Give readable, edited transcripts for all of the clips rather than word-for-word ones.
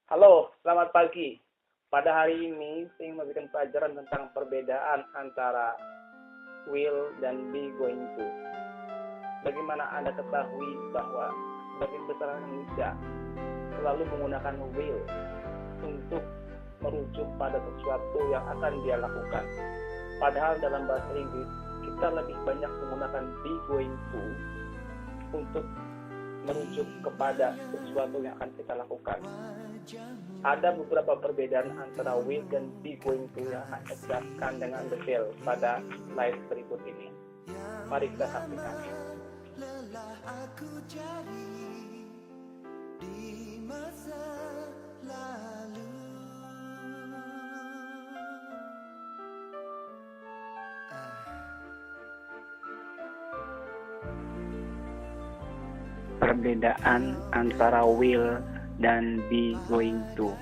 Halo, selamat pagi. Pada hari ini, saya ingin memberikan pelajaran tentang perbedaan antara will dan be going to. Bagaimana Anda ketahui bahwa sebagian besar Indonesia selalu menggunakan will untuk merujuk pada sesuatu yang akan dia lakukan. Padahal dalam bahasa Inggris, kita lebih banyak menggunakan be going to untuk merujuk kepada sesuatu yang akan kita lakukan. Ada beberapa perbedaan antara will dan be going to yang akan saya jelaskan dengan detail pada slide berikut ini. Mari kita saksikan. Lelah aku cari di masa lalu. Perbedaan antara will dan be going to.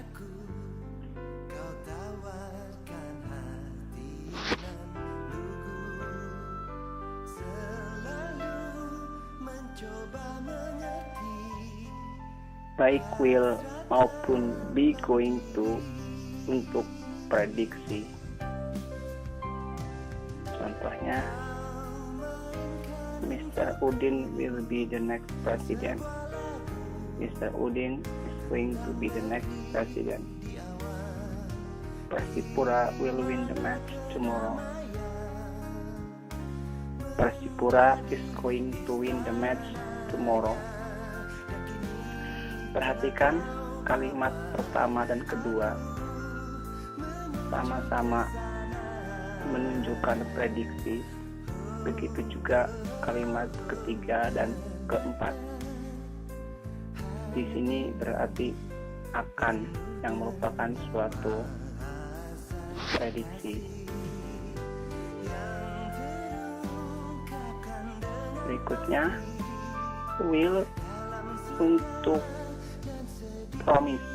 Kau tawarkan hati dan lugu, selalu mencoba mengerti. Baik will maupun be going to untuk prediksi. Contohnya, Mr. Udin will be the next president. Mr. Udin is going to be the next president. Persipura will win the match tomorrow. Persipura is going to win the match tomorrow. Perhatikan kalimat pertama dan kedua sama-sama menunjukkan prediksi. Begitu juga kalimat ketiga dan keempat. Di sini berarti akan yang merupakan suatu prediksi. Berikutnya, will untuk promise,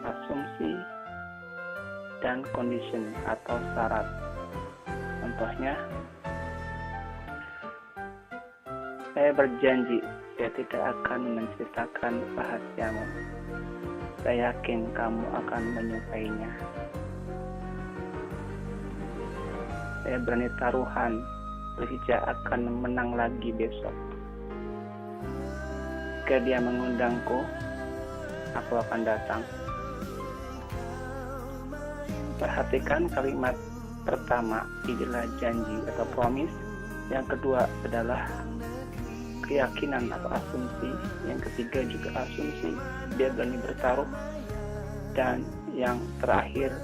asumsi, dan condition atau syarat. Contohnya, saya berjanji saya tidak akan menceritakan rahasiamu. Saya yakin kamu akan menyukainya. Saya berani taruhan Persija akan menang lagi besok. Jika dia mengundangku, aku akan datang. Perhatikan kalimat pertama adalah janji atau promise. Yang kedua adalah keyakinan atau asumsi. Yang ketiga juga asumsi, dia berani bertaruh. Dan yang terakhir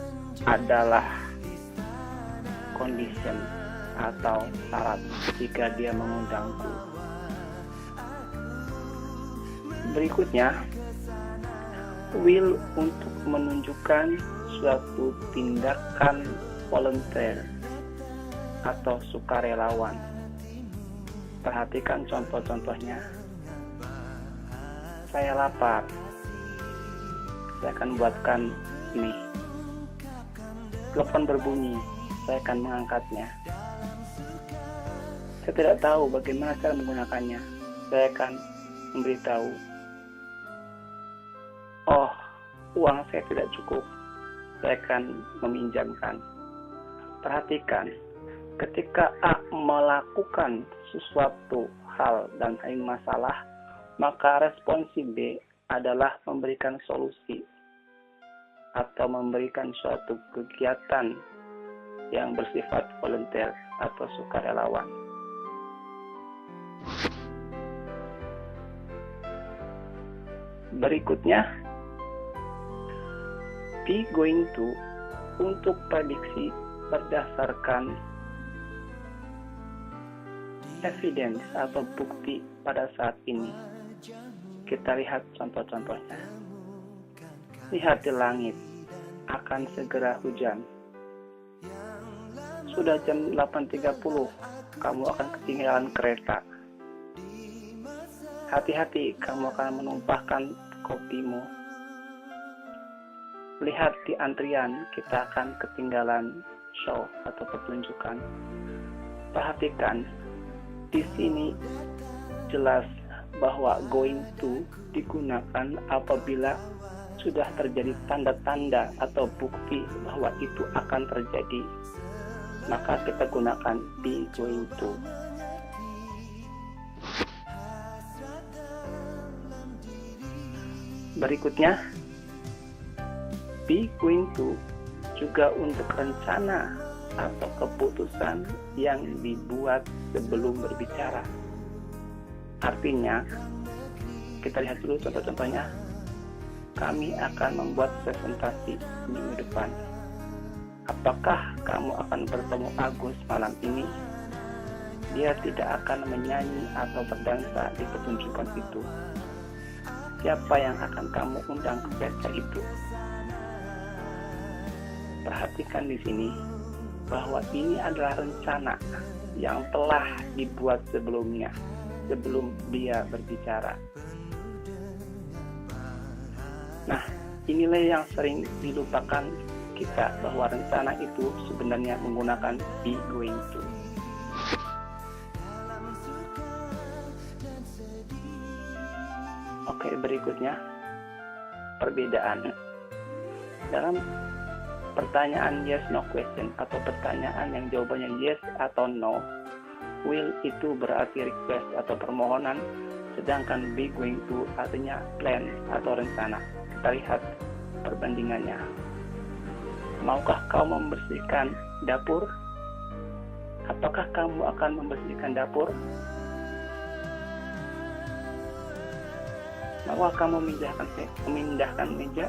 adalah condition atau syarat jika dia mengundangku. Berikutnya, will untuk menunjukkan suatu tindakan volunteer atau sukarelawan. Perhatikan contoh-contohnya. Saya lapar. Saya akan buatkan mie. Telepon berbunyi. Saya akan mengangkatnya. Saya tidak tahu bagaimana cara menggunakannya. Saya akan memberitahu. Oh, uang saya tidak cukup. Saya akan meminjamkan. Perhatikan, ketika A melakukan sesuatu hal dan ada masalah, maka respon si B adalah memberikan solusi atau memberikan suatu kegiatan yang bersifat volunteer atau sukarelawan. Berikutnya, be going to untuk prediksi berdasarkan evidence atau bukti pada saat ini. Kita lihat contoh-contohnya. Lihat di langit, akan segera hujan. Sudah jam 8.30, kamu akan ketinggalan kereta. Hati-hati, kamu akan menumpahkan kopimu. Lihat di antrian, kita akan ketinggalan show atau pertunjukan. Perhatikan, di sini jelas bahwa going to digunakan apabila sudah terjadi tanda-tanda atau bukti bahwa itu akan terjadi, maka kita gunakan be going to. Berikutnya, be going to juga untuk rencana atau keputusan yang dibuat sebelum berbicara. Artinya, kita lihat dulu contoh-contohnya. Kami akan membuat presentasi minggu depan. Apakah kamu akan bertemu Agus malam ini? Dia tidak akan menyanyi atau berdansa di pertunjukan itu. Siapa yang akan kamu undang ke pesta itu? Perhatikan di sini bahwa ini adalah rencana yang telah dibuat sebelumnya, sebelum dia berbicara. Nah, inilah yang sering dilupakan kita, bahwa rencana itu sebenarnya menggunakan be going to. Oke, berikutnya perbedaan. Dalam pertanyaan yes no question atau pertanyaan yang jawabannya yes atau no, will itu berarti request atau permohonan, sedangkan be going to artinya plan atau rencana. Kita lihat perbandingannya. Maukah kau membersihkan dapur? Apakah kamu akan membersihkan dapur? Maukah kamu memindahkan meja?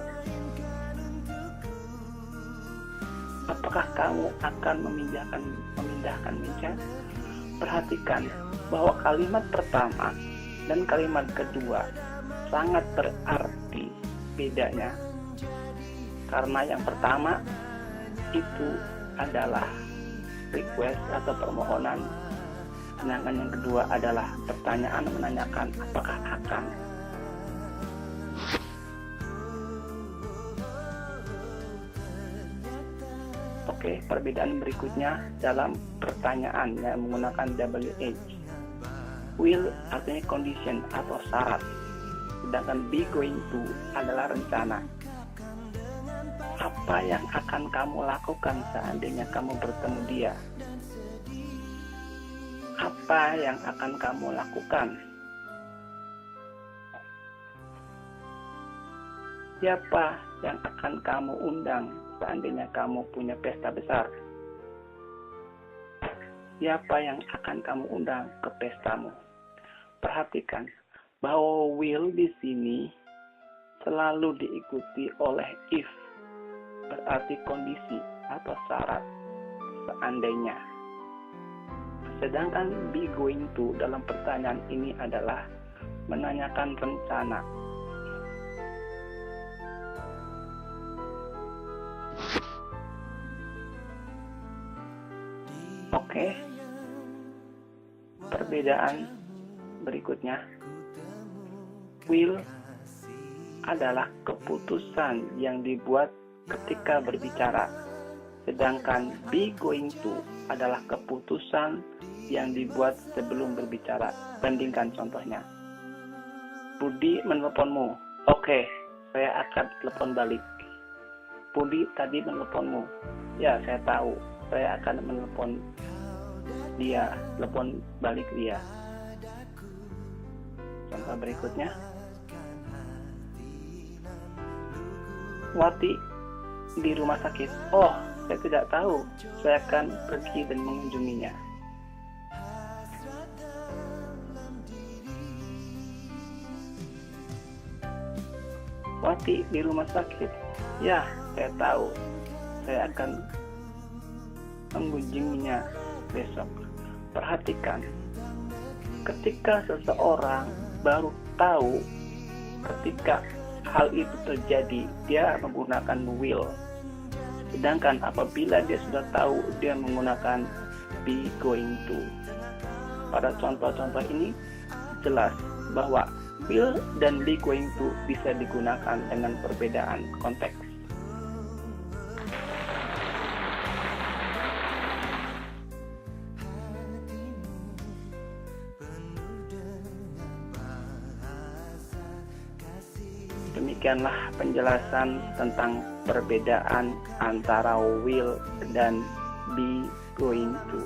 Apakah kamu akan memindahkan meja? Perhatikan bahwa kalimat pertama dan kalimat kedua sangat berarti bedanya, karena yang pertama itu adalah request atau permohonan, sedangkan yang kedua adalah pertanyaan menanyakan apakah akan. Oke, perbedaan berikutnya dalam pertanyaan yang menggunakan WH. Will artinya condition atau syarat, sedangkan be going to adalah rencana. Apa yang akan kamu lakukan seandainya kamu bertemu dia? Apa yang akan kamu lakukan? Siapa yang akan kamu undang seandainya kamu punya pesta besar? Siapa yang akan kamu undang ke pestamu? Perhatikan bahwa will di sini selalu diikuti oleh if, berarti kondisi atau syarat seandainya. Sedangkan be going to dalam pertanyaan ini adalah menanyakan rencana. Oke, perbedaan berikutnya, will adalah keputusan yang dibuat ketika berbicara, sedangkan be going to adalah keputusan yang dibuat sebelum berbicara. Bandingkan contohnya. Budi menelponmu. Oke, saya akan telepon balik. Budi tadi menelponmu. Ya, saya tahu. Saya akan menelpon dia, telepon balik dia. Contoh berikutnya. Wati di rumah sakit. Oh, saya tidak tahu. Saya akan pergi dan mengunjunginya. Wati di rumah sakit. Ya, saya tahu. Saya akan mengunjunginya besok. Perhatikan, ketika seseorang baru tahu ketika hal itu terjadi, dia menggunakan will. Sedangkan apabila dia sudah tahu, dia menggunakan be going to. Pada contoh-contoh ini jelas bahwa will dan be going to bisa digunakan dengan perbedaan konteks. Demikianlah penjelasan tentang perbedaan antara will dan be going to.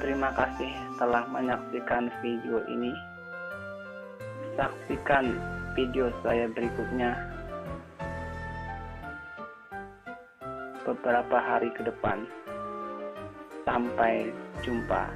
Terima kasih telah menyaksikan video ini. Saksikan video saya berikutnya beberapa hari ke depan. Sampai jumpa.